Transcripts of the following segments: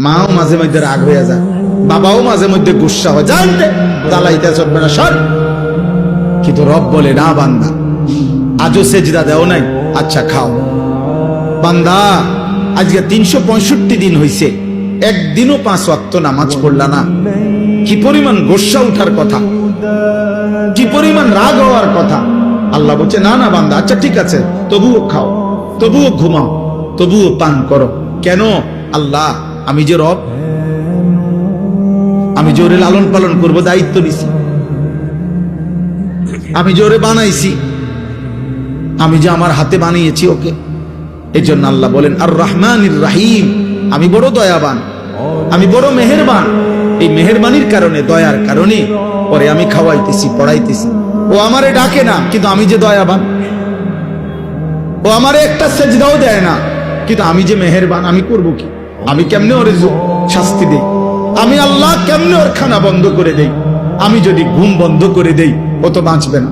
মাও মাঝে মধ্যে রাগ হয়ে যায়, বাবাও মাঝে মধ্যে গুসা হয়, জানতে জ্বালাইতে চলবে না সর। কিন্তু রব বলে না বান্দা আজও সেজদা দেও নাই, আচ্ছা খাও। বান্দা আজকে 365 দিন হইছে, একদিনও 5 ওয়াক্ত নামাজ পড়লা না, কি পরিমাণ গোসা উঠার কথা, কি পরিমাণ রাগ হওয়ার কথা। আল্লাহ বলছে না না বান্দা, আচ্ছা ঠিক আছে, তবুও খাও, তবুও ঘুমাও, তবুও পান করো। কেন? আল্লাহ আমি যে রব, আমি যে ওরে লালন পালন করবো, দায়িত্ব নিছি, আমি যে ওরে বানাইছি, আমি যে আমার হাতে বানিয়েছি ওকে। এই জন্য আল্লাহ বলেন আর রহমানির রাহিম, আমি বড় দয়াবান, আমি বড় মেহেরবান। এই মেহেরবানির কারণে, দয়ার কারণে পরে আমি খাওয়াইতেছি, পড়াইতেছি। ও আমারে ডাকে না, কিন্তু আমি যে দয়াবান। ও আমারে একটা সেজদাও দেয় না, কিন্তু আমি যে মেহেরবান, আমি করবো কি? আমি কেমনে ওরে শাস্তি দেই? আমি আল্লাহ কেমনে ওর খানা বন্ধ করে দেই? আমি যদি ঘুম বন্ধ করে দেই, ও তো বাঁচবে না।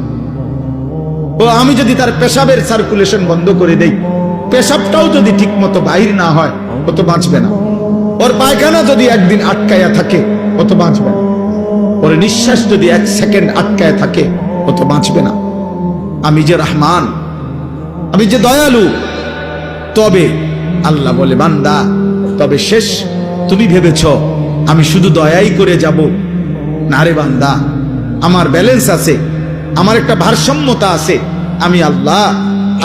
ও আমি যদি তার পেশাবের সার্কুলেশন বন্ধ করে দেই, পেশাবটাও যদি ঠিক মতো বাহির না হয়, ও তো বাঁচবে না। ওর পায়খানা যদি একদিন আটকায়া থাকে, ও তো বাঁচবে না। ওর নিঃশ্বাস যদি 1 সেকেন্ড আটকায় থাকে, ও তো বাঁচবে না। আমি যে রহমান, আমি যে দয়ালু। তবে আল্লাহ বলে বান্দা, তবে শেষ তুমি ভেবেছ আমি শুধু দয়াই করে যাব? না রে বান্দা, আমার ব্যালেন্স আছে, আমার একটা ভারসাম্যতা আছে। আমি আল্লাহ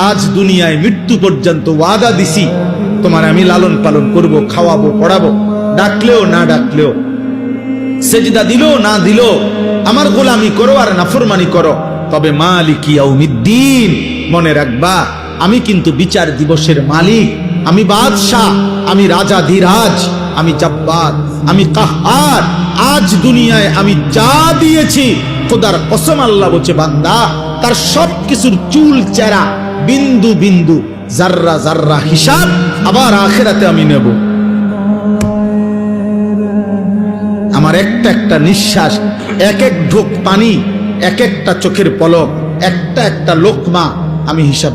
আজ দুনিয়ায় মৃত্যু পর্যন্ত ওয়াদা দিছি, তোমার আমি লালন পালন করব, খাওয়াবো, পড়াবো, ডাকলেও না ডাকলেও, সেজদা দিল না দিল, আমার গোলামি করো আর নাফরমানি করো। তবে মালিক ইয়াউমিদ্দিন, মনে রাখবা আমি কিন্তু বিচার দিবসের মালিক, আমি বাদশাহ, আমি রাজা ধীরাজ, আমি জব্বার, আমি কাহ্হার। আজ দুনিয়ায় আমি যা দিয়েছি, খোদার কসম আল্লাহ বলছে বান্দা, তার সব কিছুর চুল চেরা, বিন্দু বিন্দু, জাররা জাররা হিসাব আবার আখিরাতে আমি নেব। আমার একটা একটা নিঃশ্বাস, এক এক ঢোক পানি, এক একটা চোখের পলক, একটা একটা লোকমা আমি হিসাব